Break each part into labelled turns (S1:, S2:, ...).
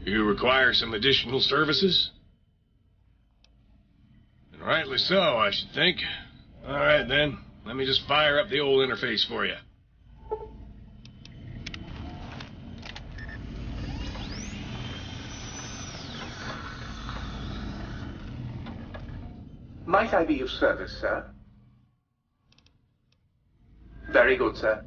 S1: You require some additional services? And rightly so, I should think. Alright then, let me just fire up the old interface for you.
S2: Might I be of service, sir? Very good, sir.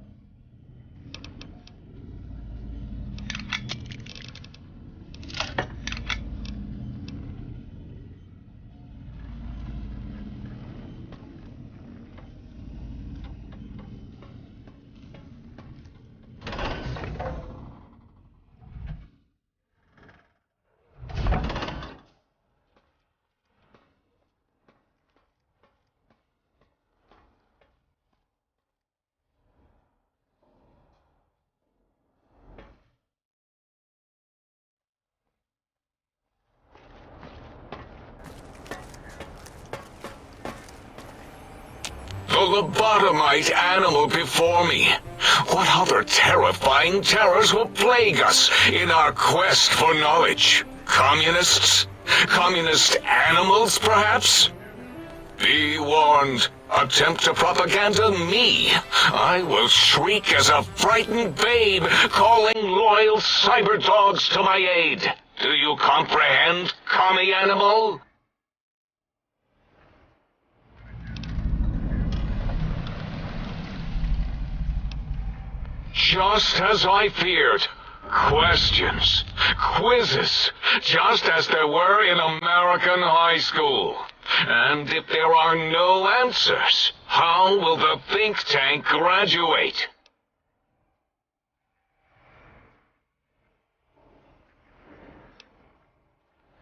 S3: The lobotomite animal before me. What other terrifying terrors will plague us in our quest for knowledge? Communists? Communist animals, perhaps? Be warned. Attempt to propaganda me. I will shriek as a frightened babe, calling loyal cyber dogs to my aid. Do you comprehend, commie animal? Just as I feared. Questions, quizzes, just as there were in American high school. And if there are no answers, how will the think tank graduate?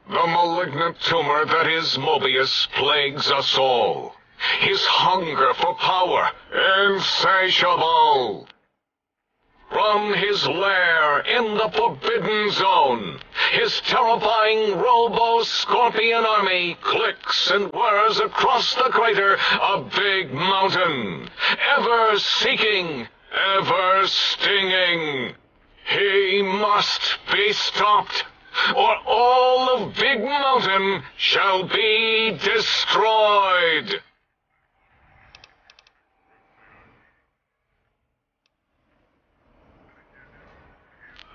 S3: The malignant tumor that is Mobius plagues us all. His hunger for power, insatiable. From his lair in the Forbidden Zone, his terrifying robo-scorpion army clicks and whirs across the crater a big mountain, ever seeking, ever stinging. He must be stopped, or all of Big Mountain shall be destroyed.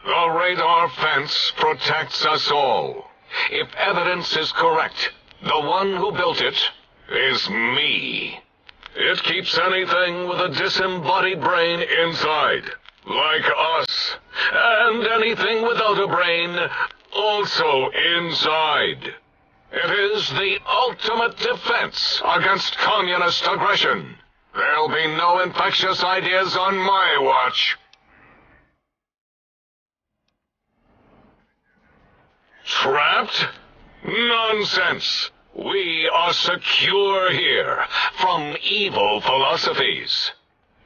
S3: The radar fence protects us all. If evidence is correct, the one who built it is me. It keeps anything with a disembodied brain inside, like us, and anything without a brain also inside. It is the ultimate defense against communist aggression. There'll be no infectious ideas on my watch. Trapped? Nonsense! We are secure here from evil philosophies.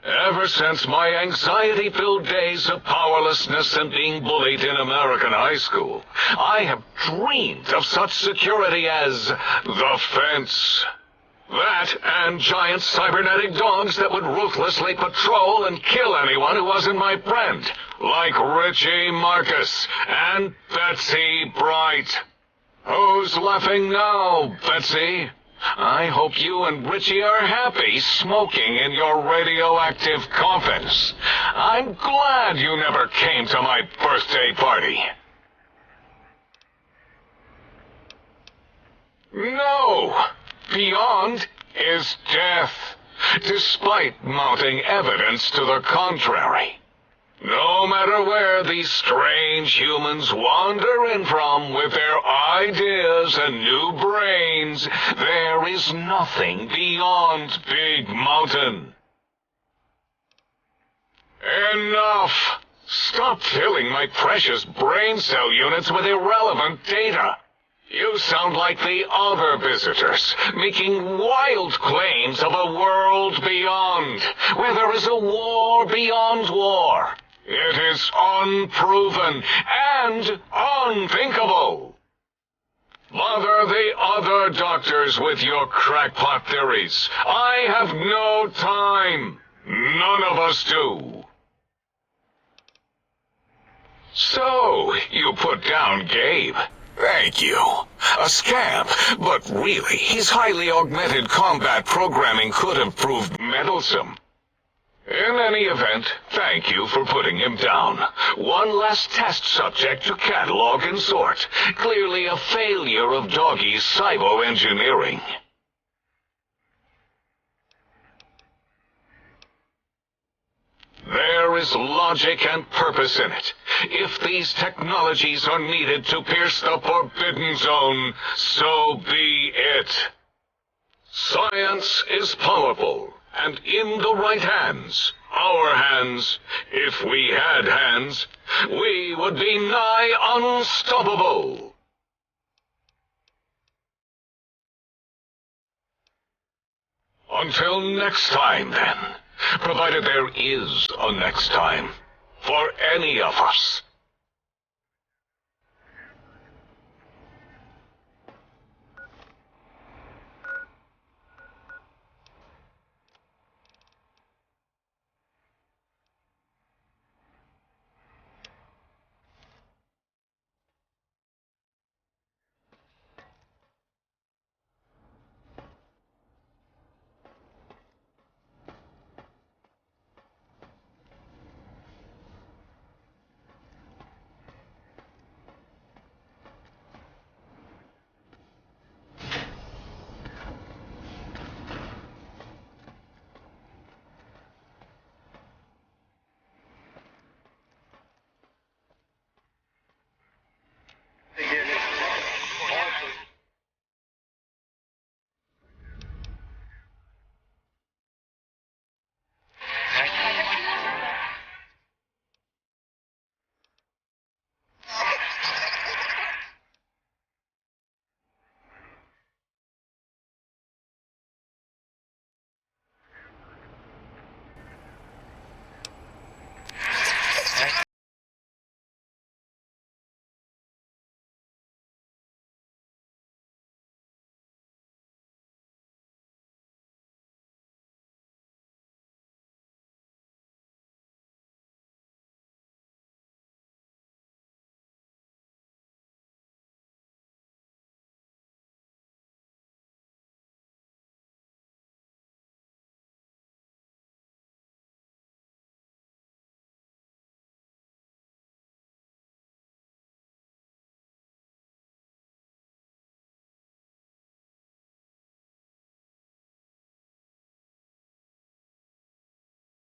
S3: Ever since my anxiety-filled days of powerlessness and being bullied in American high school, I have dreamed of such security as the fence. That and giant cybernetic dogs that would ruthlessly patrol and kill anyone who wasn't my friend, like Richie Marcus and Betsy Bright. Who's laughing now, Betsy? I hope you and Richie are happy smoking in your radioactive coffins. I'm glad you never came to my birthday party. No! Beyond is death, despite mounting evidence to the contrary. No matter where these strange humans wander in from with their ideas and new brains, there is nothing beyond Big Mountain. Enough! Stop filling my precious brain cell units with irrelevant data. You sound like the other visitors, making wild claims of a world beyond, where there is a war beyond war. It is unproven and unthinkable. Bother the other doctors with your crackpot theories. I have no time. None of us do. So, you put down Gabe. Thank you. A scamp, but really, his highly augmented combat programming could have proved meddlesome. In any event, thank you for putting him down. One less test subject to catalog and sort. Clearly a failure of Doggy's cybo-engineering. There is logic and purpose in it. If these technologies are needed to pierce the forbidden zone, so be it. Science is powerful, and in the right hands, our hands, if we had hands, we would be nigh unstoppable. Until next time, then. Provided there is a next time, for any of us.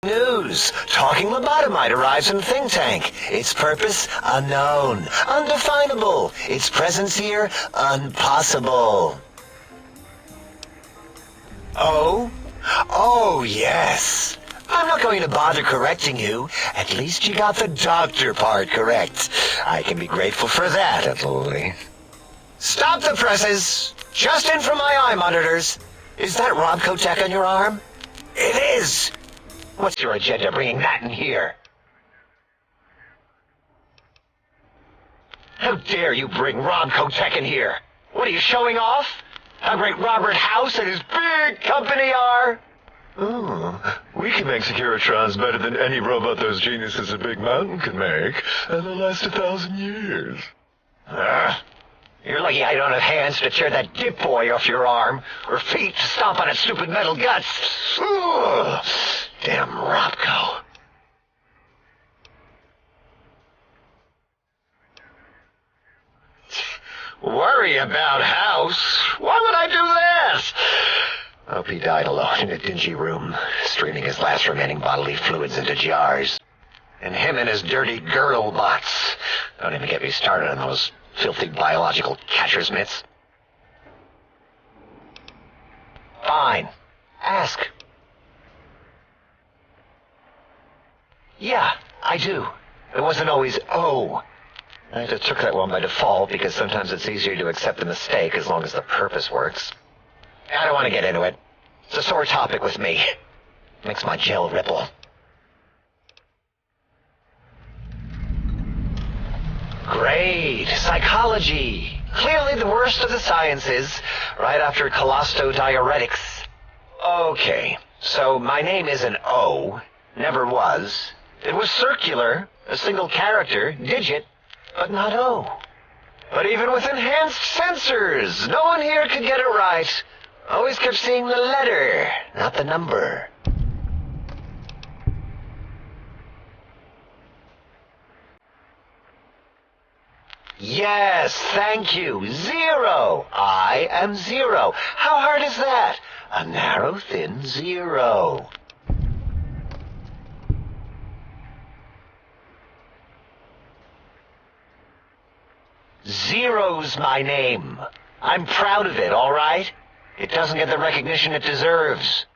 S4: News. Talking lobotomite arrives in think tank. Its purpose, unknown. Undefinable. Its presence here, impossible. Oh? Oh, yes. I'm not going to bother correcting you. At least you got the doctor part correct. I can be grateful for that, at least. Stop the presses. Just in from my eye monitors. Is that Rob Kotek on your arm? It is. What's your agenda bringing that in here? How dare you bring Rob Kotek in here? What are you showing off? How great Robert House and his big company are?
S5: Oh, we can make Securitrons better than any robot those geniuses at Big Mountain can make, and they'll last 1,000 years.
S4: You're lucky I don't have hands to tear that dip boy off your arm, or feet to stomp on its stupid metal guts. Ugh. Damn Robco. Worry about House? Why would I do this? I hope he died alone in a dingy room, streaming his last remaining bodily fluids into jars. And him and his dirty girdle bots. Don't even get me started on those filthy biological catcher's mitts. Fine. Ask. Yeah, I do. It wasn't always, oh. I just took that one by default because sometimes it's easier to accept the mistake as long as the purpose works. I don't want to get into it. It's a sore topic with me. Makes my gel ripple. Great. Psychology. Clearly the worst of the sciences, right after colostodiuretics. Okay, so my name isn't O, never was. It was circular, a single character, digit, but not O. But even with enhanced sensors, no one here could get it right. Always kept seeing the letter, not the number. Yes, thank you. 0. I am 0. How hard is that? A narrow, thin 0. Zero's my name. I'm proud of it, all right? It doesn't get the recognition it deserves.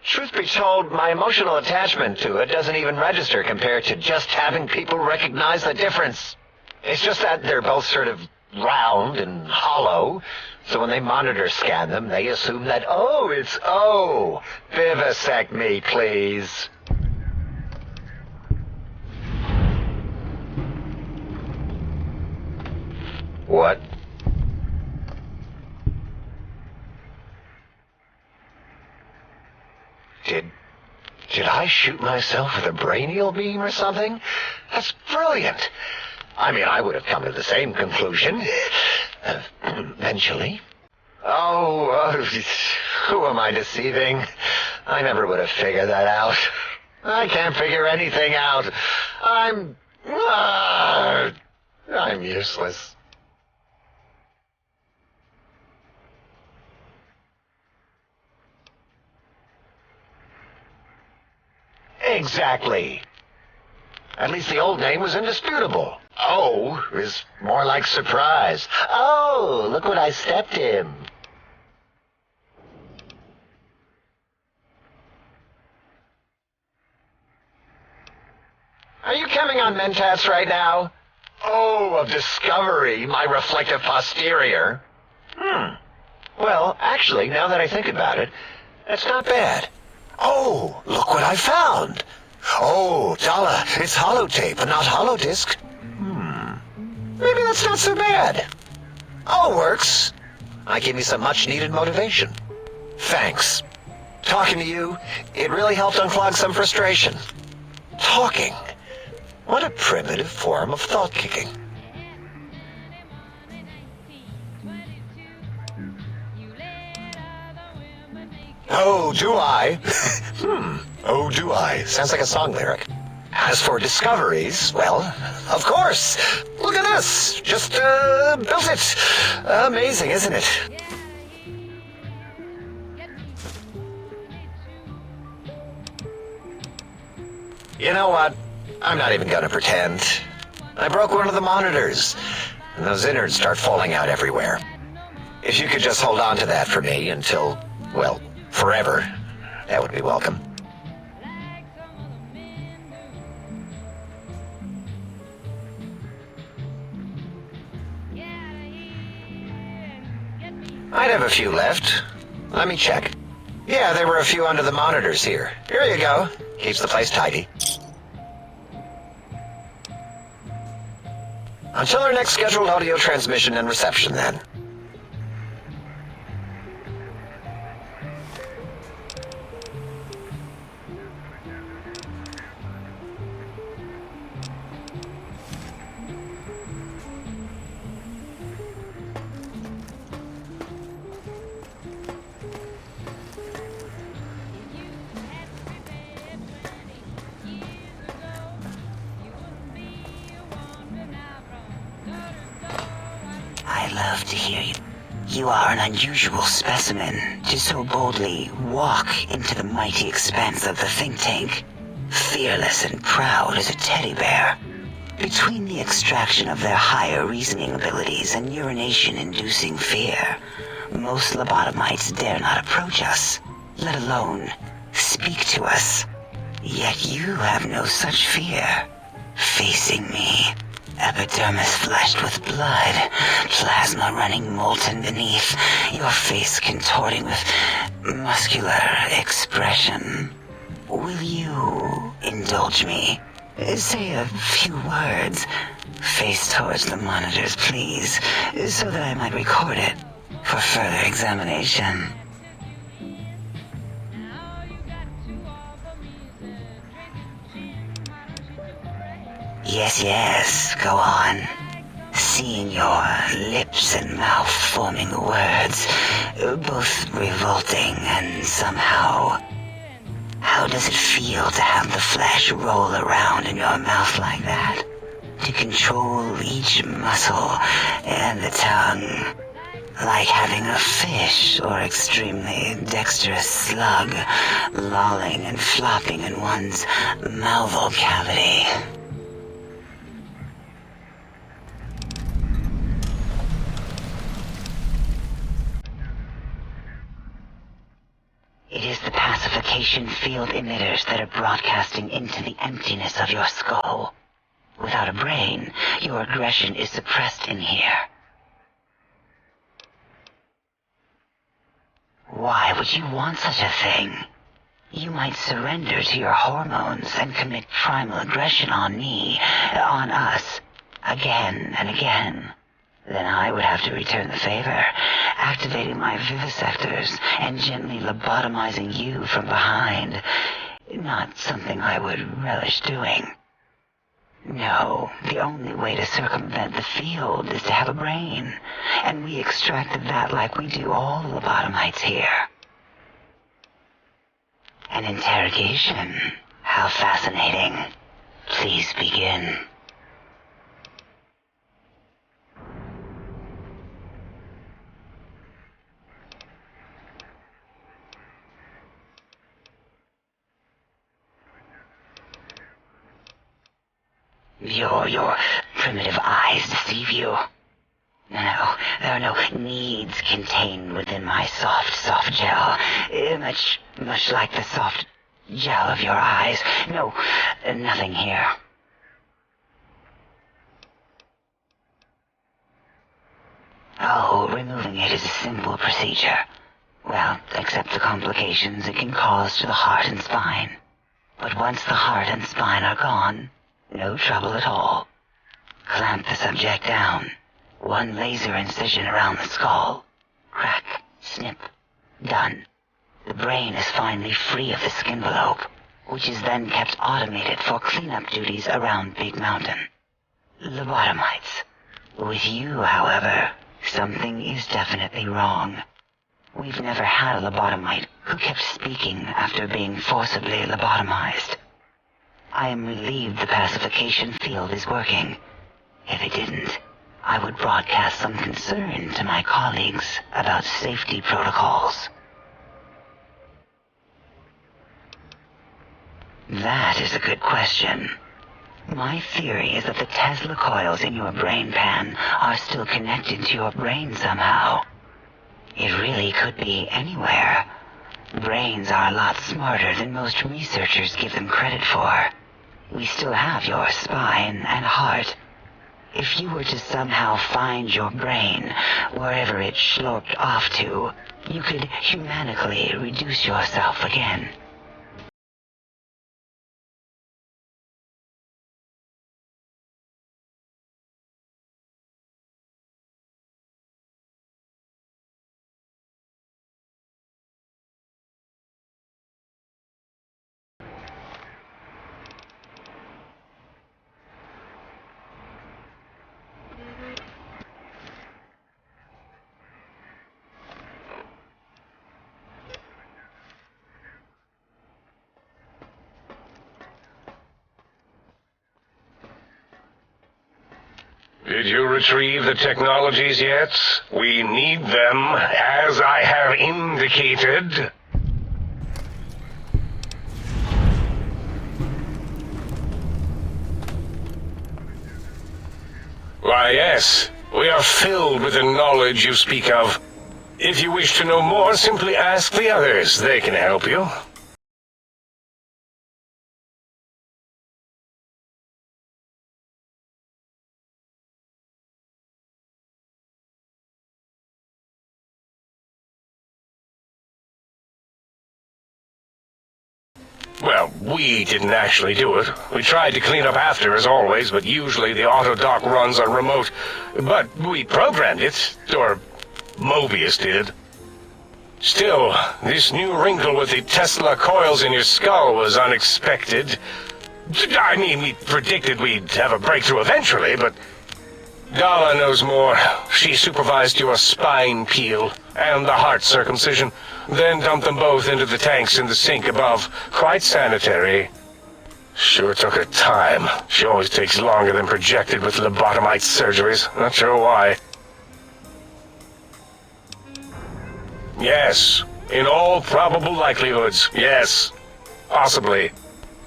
S4: Truth be told, my emotional attachment to it doesn't even register compared to just having people recognize the difference. It's just that they're both sort of round and hollow, so when they monitor scan them, they assume that, oh, it's O. Vivisect me, please. What? Did I shoot myself with a brainial beam or something? That's brilliant. I mean, I would have come to the same conclusion. Eventually. Oh, who am I deceiving? I never would have figured that out. I can't figure anything out. I'm useless. Exactly. At least the old name was indisputable. O is more like surprise. Oh, look what I stepped in. Are you coming on Mentats right now? Oh, of discovery, my reflective posterior. Well, actually, now that I think about it, that's not bad. Oh, look what I found. Oh, Dala, it's holotape and not holodisc. Maybe that's not so bad. All works. I gave me some much-needed motivation. Thanks. Talking to you, it really helped unclog some frustration. Talking. What a primitive form of thought-kicking. Oh, do I? Oh, do I? Sounds like a song lyric. As for discoveries, well, of course. Look at this. Just, built it. Amazing, isn't it? You know what? I'm not even gonna pretend. I broke one of the monitors, and those innards start falling out everywhere. If you could just hold on to that for me until, well, forever, that would be welcome. I'd have a few left. Let me check. Yeah, there were a few under the monitors here. Here you go. Keeps the place tidy. Until our next scheduled audio transmission and reception, then.
S6: I love to hear you. You are an unusual specimen to so boldly walk into the mighty expanse of the think tank, fearless and proud as a teddy bear. Between the extraction of their higher reasoning abilities and urination-inducing fear, most lobotomites dare not approach us, let alone speak to us. Yet you have no such fear. Facing me, epidermis flushed with blood, plasma running molten beneath, your face contorting with muscular expression. Will you indulge me? Say a few words. Face towards the monitors, please, so that I might record it for further examination. Yes, go on. Seeing your lips and mouth forming words, both revolting and somehow... How does it feel to have the flesh roll around in your mouth like that? To control each muscle and the tongue, like having a fish or extremely dexterous slug lolling and flopping in one's mouthal cavity. It is the pacification field emitters that are broadcasting into the emptiness of your skull. Without a brain, your aggression is suppressed in here. Why would you want such a thing? You might surrender to your hormones and commit primal aggression on me, on us, again and again. Then I would have to return the favor, activating my vivisectors and gently lobotomizing you from behind. Not something I would relish doing. No, the only way to circumvent the field is to have a brain, and we extracted that like we do all lobotomites here. An interrogation? How fascinating. Please begin. Your primitive eyes deceive you. No, there are no needs contained within my soft gel. Much like the soft gel of your eyes. No, nothing here. Oh, removing it is a simple procedure. Well, except the complications it can cause to the heart and spine. But once the heart and spine are gone, no trouble at all. Clamp the subject down. One laser incision around the skull. Crack. Snip. Done. The brain is finally free of the skin envelope, which is then kept automated for cleanup duties around Big Mountain. Lobotomites. With you, however, something is definitely wrong. We've never had a lobotomite who kept speaking after being forcibly lobotomized. I am relieved the pacification field is working. If it didn't, I would broadcast some concern to my colleagues about safety protocols. That is a good question. My theory is that the Tesla coils in your brain pan are still connected to your brain somehow. It really could be anywhere. Brains are a lot smarter than most researchers give them credit for. We still have your spine and heart. If you were to somehow find your brain, wherever it sloped off to, you could humanically reduce yourself again.
S3: Did you retrieve the technologies yet? We need them, as I have indicated. Why, yes. We are filled with the knowledge you speak of. If you wish to know more, simply ask the others. They can help you. Well, we didn't actually do it. We tried to clean up after, as always, but usually the auto-dock runs are remote. But we programmed it, or Mobius did. Still, this new wrinkle with the Tesla coils in your skull was unexpected.
S7: I mean, we predicted we'd have a breakthrough eventually, but... Dala knows more. She supervised your spine peel and the heart circumcision, then dumped them both into the tanks in the sink above. Quite sanitary. Sure took her time. She always takes longer than projected with lobotomite surgeries. Not sure why. Yes. In all probable likelihoods, yes. Possibly.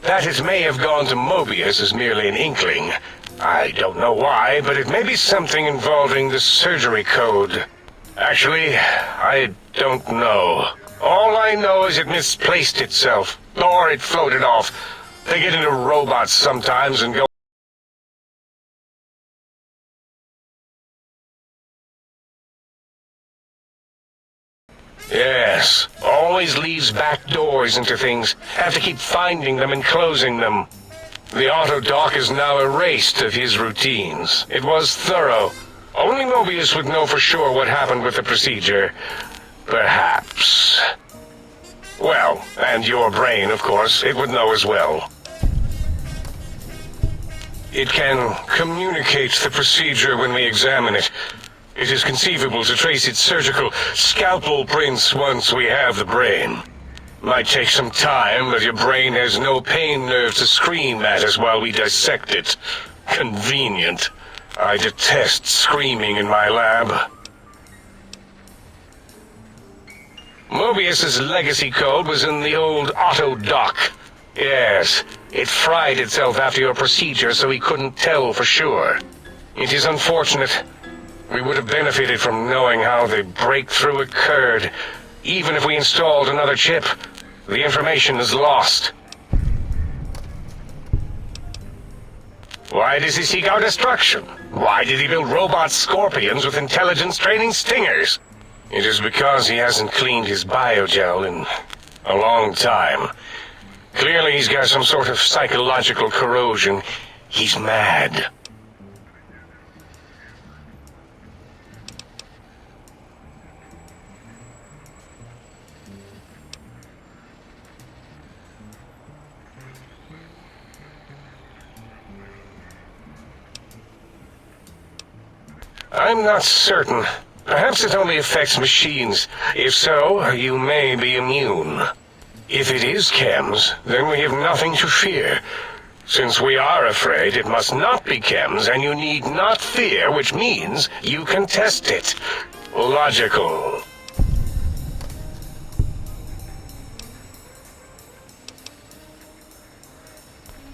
S7: That it may have gone to Mobius is merely an inkling. I don't know why, but it may be something involving the surgery code. Actually, I don't know. All I know is it misplaced itself, or it floated off. They get into robots sometimes and go... Yes, always leaves back doors into things. Have to keep finding them and closing them. The auto-dock is now erased of his routines. It was thorough. Only Mobius would know for sure what happened with the procedure. Perhaps. Well, and your brain, of course, it would know as well. It can communicate the procedure when we examine it. It is conceivable to trace its surgical scalpel prints once we have the brain. Might take some time, but your brain has no pain nerve to scream at us while we dissect it. Convenient. I detest screaming in my lab. Mobius's legacy code was in the old auto-dock. Yes, it fried itself after your procedure, so he couldn't tell for sure. It is unfortunate. We would have benefited from knowing how the breakthrough occurred. Even if we installed another chip, the information is lost. Why does he seek our destruction? Why did he build robot scorpions with intelligence training stingers? It is because he hasn't cleaned his biogel in a long time. Clearly he's got some sort of psychological corrosion. He's mad. I'm not certain. Perhaps it only affects machines. If so, you may be immune. If it is chems, then we have nothing to fear. Since we are afraid, it must not be chems, and you need not fear, which means you can test it. Logical.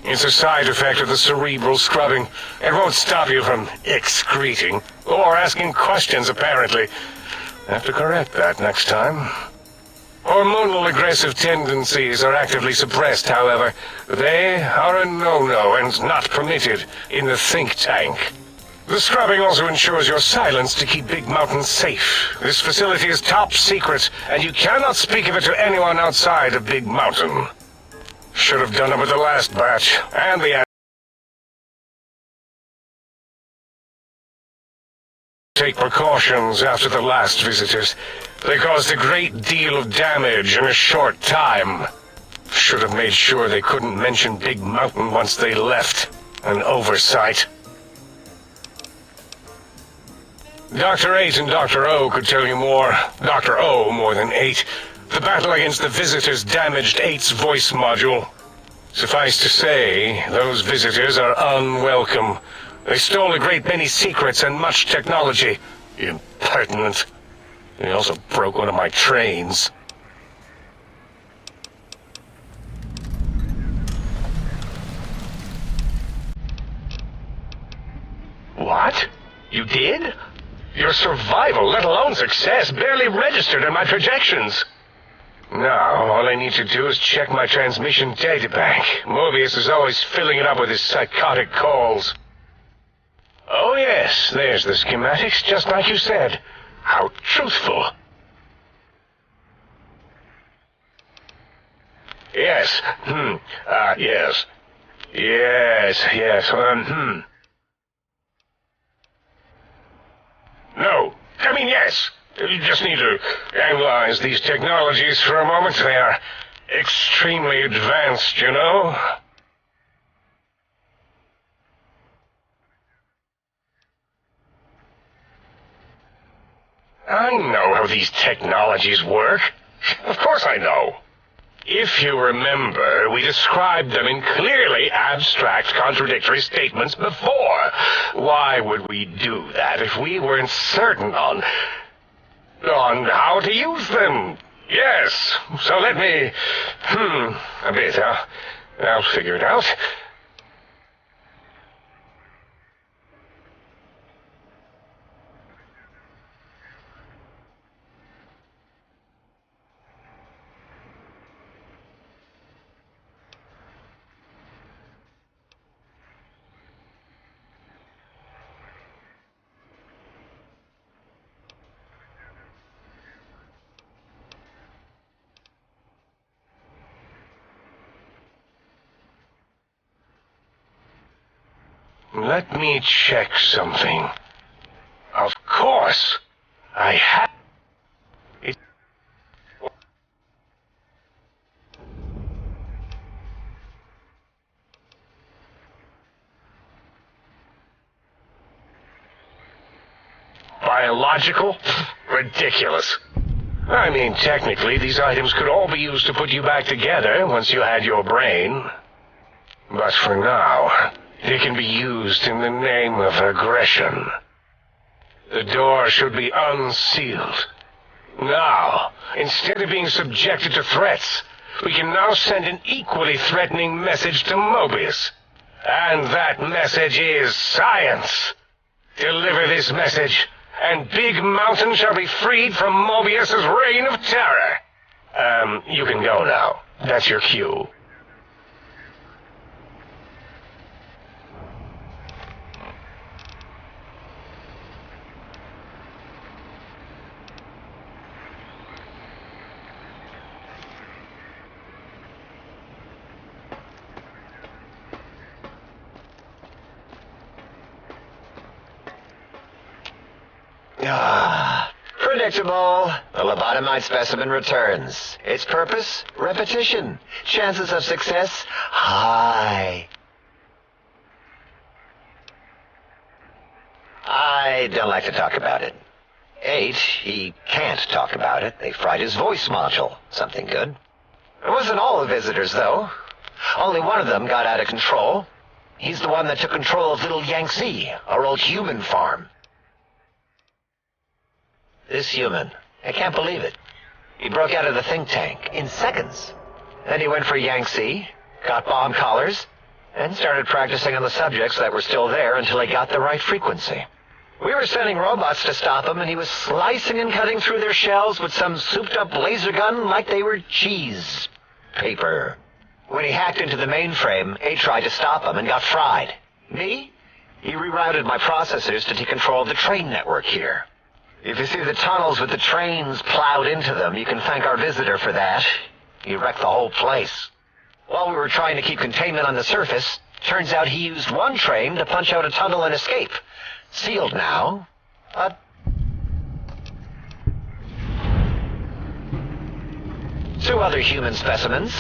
S7: It's a side effect of the cerebral scrubbing. It won't stop you from excreting, or asking questions, apparently. Have to correct that next time. Hormonal aggressive tendencies are actively suppressed, however. They are a no-no and not permitted in the think tank. The scrubbing also ensures your silence to keep Big Mountain safe. This facility is top secret, and you cannot speak of it to anyone outside of Big Mountain. Should have done it with the last batch, and the... Take precautions after the last visitors. They caused a great deal of damage in a short time. Should have made sure they couldn't mention Big Mountain once they left. An oversight. Dr. 8 and Dr. O could tell you more. Dr. O more than 8. The battle against the visitors damaged 8's voice module. Suffice to say, those visitors are unwelcome. They stole a great many secrets and much technology. Impertinent. They also broke one of my trains. What? You did? Your survival, let alone success, barely registered in my projections. Now, all I need to do is check my transmission databank. Mobius is always filling it up with his psychotic calls. Oh yes, there's the schematics, just like you said. How truthful. Yes, yes. Yes, No, I mean yes. You just need to analyze these technologies for a moment. They are extremely advanced, you know. I know how these technologies work. Of course I know. If you remember, we described them in clearly abstract, contradictory statements before. Why would we do that if we weren't certain on how to use them? Yes, so let me... a bit, huh? I'll figure it out. Let me check something. Of course, I have it. Biological? Ridiculous. I mean, technically, these items could all be used to put you back together once you had your brain. But for now, they can be used in the name of aggression. The door should be unsealed. Now, instead of being subjected to threats, we can now send an equally threatening message to Mobius. And that message is science. Deliver this message, and Big Mountain shall be freed from Mobius's reign of terror. You can go now. That's your cue.
S4: Predictable. The lobotomized specimen returns. Its purpose? Repetition. Chances of success? High. I don't like to talk about it. 8, he can't talk about it. They fried his voice module. Something good. It wasn't all the visitors, though. Only one of them got out of control. He's the one that took control of Little Yangtze, our old human farm. This human, I can't believe it. He broke out of the think tank in seconds. Then he went for Yangtze, got bomb collars, and started practicing on the subjects that were still there until he got the right frequency. We were sending robots to stop him, and he was slicing and cutting through their shells with some souped-up laser gun like they were cheese paper. When he hacked into the mainframe, A tried to stop him and got fried. Me? He rerouted my processors to take control of the train network here. If you see the tunnels with the trains plowed into them, you can thank our visitor for that. He wrecked the whole place. While we were trying to keep containment on the surface, turns out he used one train to punch out a tunnel and escape. Sealed now. Two other human specimens.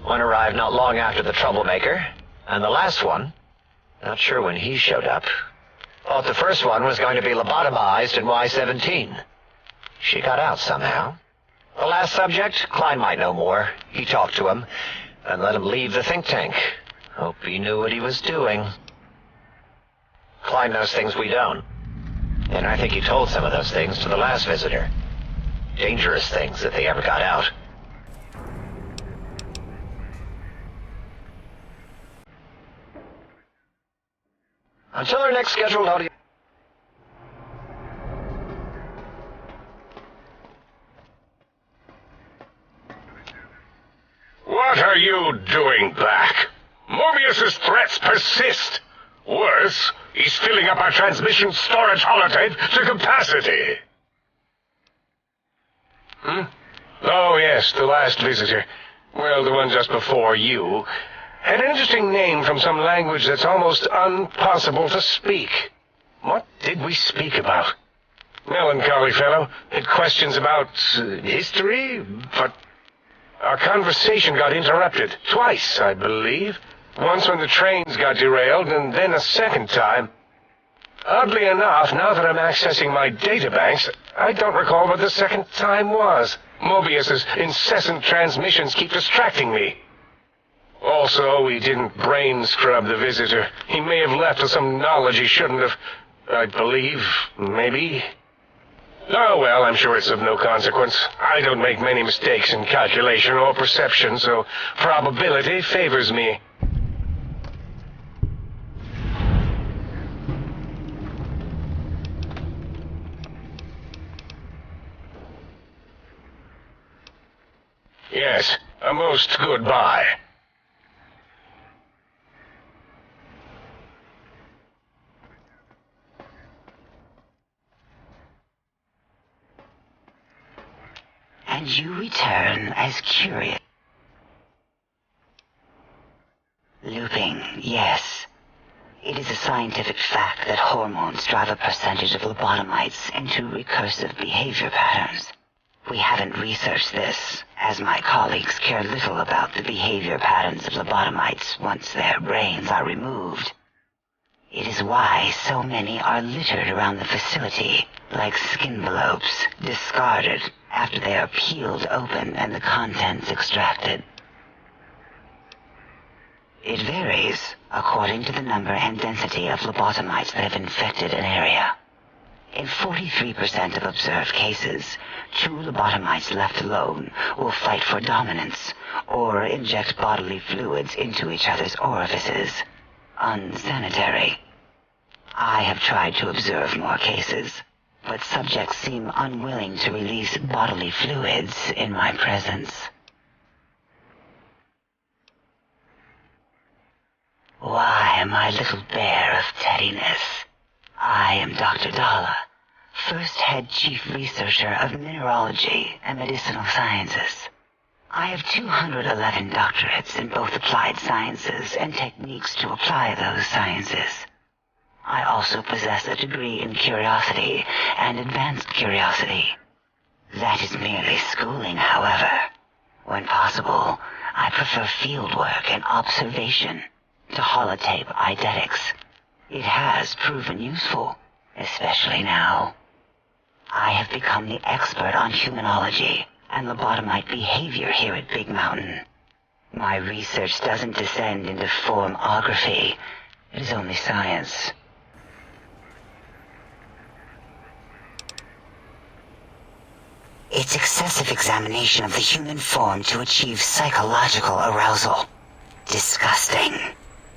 S4: One arrived not long after the troublemaker, and the last one, not sure when he showed up. Thought the first one was going to be lobotomized in Y-17. She got out somehow. The last subject, Klein might know more. He talked to him and let him leave the think tank. Hope he knew what he was doing. Klein knows things we don't. And I think he told some of those things to the last visitor. Dangerous things if they ever got out. Until our next scheduled audio...
S7: What are you doing back? Mobius's threats persist. Worse, he's filling up our transmission storage holotape to capacity. Oh, yes, the last visitor. Well, the one just before you. Had an interesting name from some language that's almost impossible to speak. What did we speak about? Melancholy fellow. Had questions about history, but our conversation got interrupted. Twice, I believe. Once when the trains got derailed, and then a second time. Oddly enough, now that I'm accessing my databanks, I don't recall what the second time was. Mobius's incessant transmissions keep distracting me. Also, we didn't brain scrub the visitor. He may have left with some knowledge he shouldn't have. I believe, maybe. Oh, well, I'm sure it's of no consequence. I don't make many mistakes in calculation or perception, so probability favors me. Yes, a most good buy.
S6: And you return as curious. Looping, yes. It is a scientific fact that hormones drive a percentage of lobotomites into recursive behavior patterns. We haven't researched this, as my colleagues care little about the behavior patterns of lobotomites once their brains are removed. It is why so many are littered around the facility, like skinvelopes, discarded after they are peeled open and the contents extracted. It varies according to the number and density of lobotomites that have infected an area. In 43% of observed cases, true lobotomites left alone will fight for dominance or inject bodily fluids into each other's orifices. Unsanitary. I have tried to observe more cases, but subjects seem unwilling to release bodily fluids in my presence. Why, my little bear of teddiness? I am Dr. Dalla, first head chief researcher of mineralogy and medicinal sciences. I have 211 doctorates in both applied sciences and techniques to apply those sciences. I also possess a degree in curiosity and advanced curiosity. That is merely schooling, however. When possible, I prefer fieldwork and observation to holotape eidetics. It has proven useful, especially now. I have become the expert on humanology and lobotomite behavior here at Big Mountain. My research doesn't descend into formography. It is only science. It's excessive examination of the human form to achieve psychological arousal. Disgusting.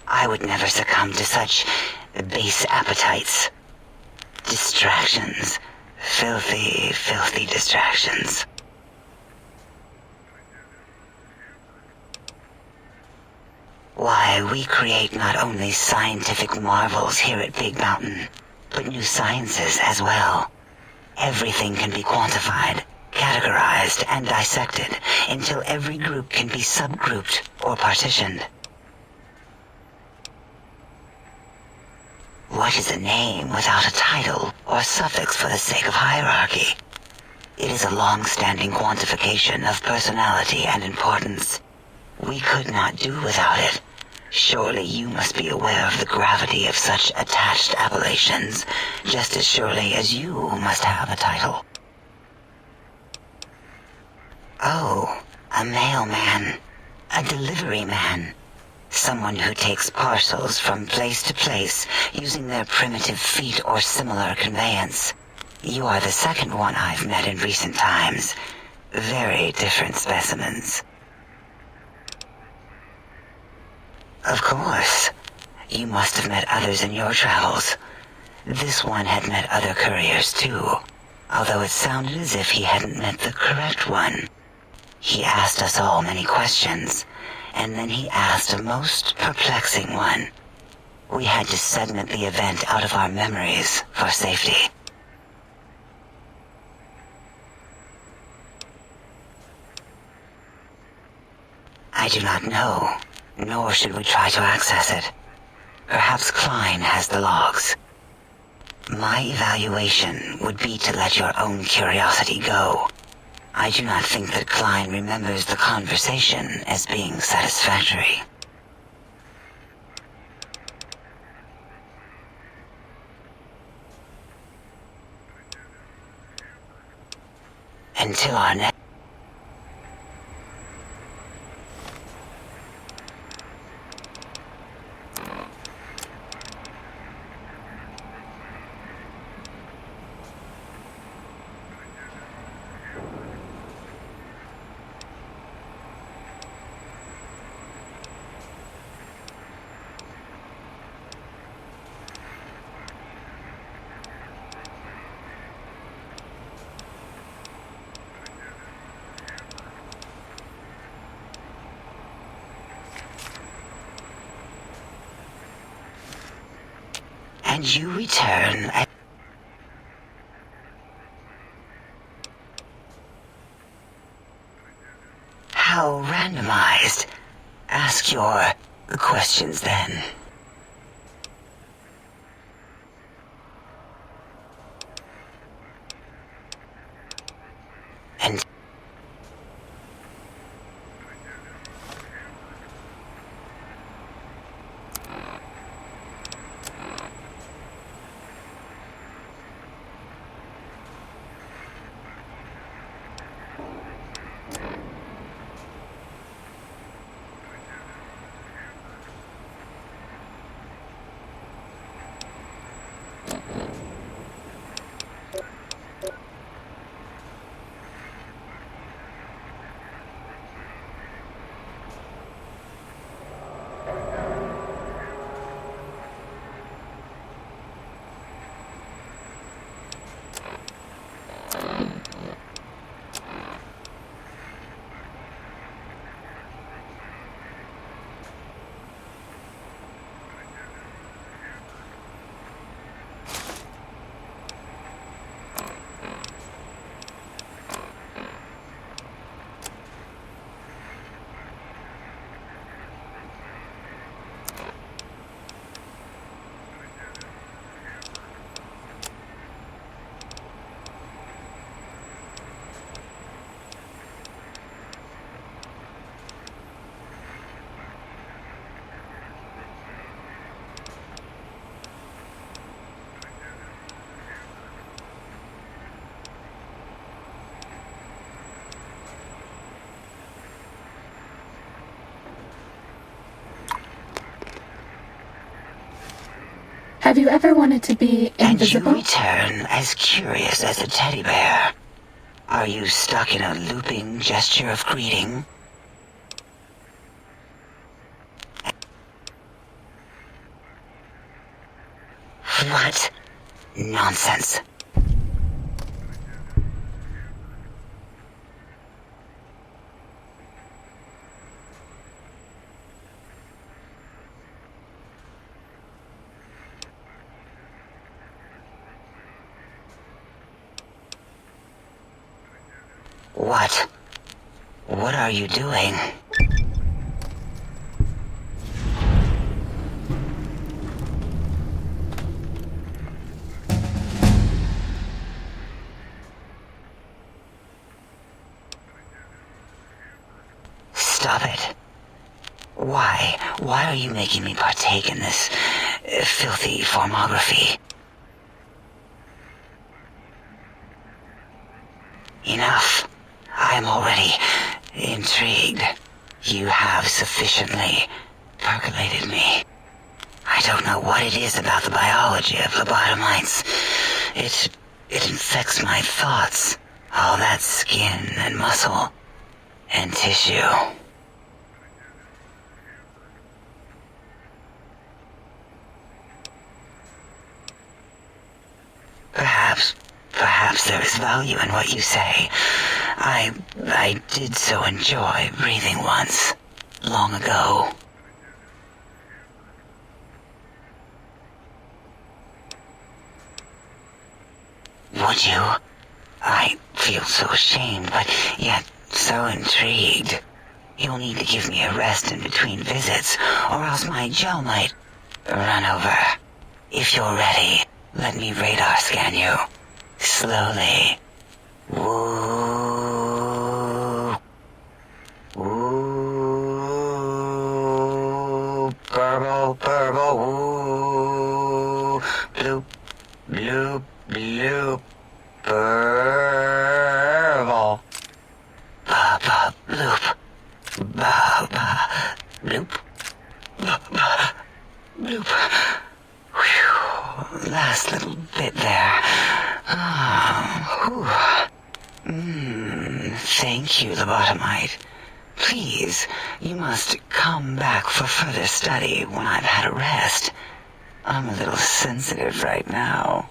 S6: I would never succumb to such base appetites. Distractions. Filthy, filthy distractions. Why, we create not only scientific marvels here at Big Mountain, but new sciences as well. Everything can be quantified, categorized, and dissected until every group can be subgrouped or partitioned. What is a name without a title or suffix for the sake of hierarchy? It is a long-standing quantification of personality and importance. We could not do without it. Surely you must be aware of the gravity of such attached appellations, just as surely as you must have a title. Oh, a mailman, a delivery man. Someone who takes parcels from place to place using their primitive feet or similar conveyance. You are the second one I've met in recent times. Very different specimens. Of course. You must have met others in your travels. This one had met other couriers too, although it sounded as if he hadn't met the correct one. He asked us all many questions, and then he asked a most perplexing one. We had to segment the event out of our memories for safety. I do not know, nor should we try to access it. Perhaps Klein has the logs. My evaluation would be to let your own curiosity go. I do not think that Klein remembers the conversation as being satisfactory. Until our next... And you return at... How randomized. Ask your questions then. And...
S8: Have you ever wanted to be invisible?
S6: And you return as curious as a teddy bear. Are you stuck in a looping gesture of greeting? What? Nonsense. What? What are you doing? Stop it. Why? Why are you making me partake in this filthy formography? Enough. I am already intrigued. You have sufficiently percolated me. I don't know what it is about the biology of lobotomites. It infects my thoughts. All that skin and muscle and tissue. Perhaps there is value in what you say. I did so enjoy breathing once, long ago. Would you? I feel so ashamed, but yet so intrigued. You'll need to give me a rest in between visits, or else my jaw might run over. If you're ready, let me radar scan you. Slowly. Woo. Woo. Purple, purple, woo. Bloop, bloop, bloop. Purple. Bloop. Bloop. Whew. Last little bit there. Thank you, lobotomite. Please, you must come back for further study when I've had a rest. I'm a little sensitive right now.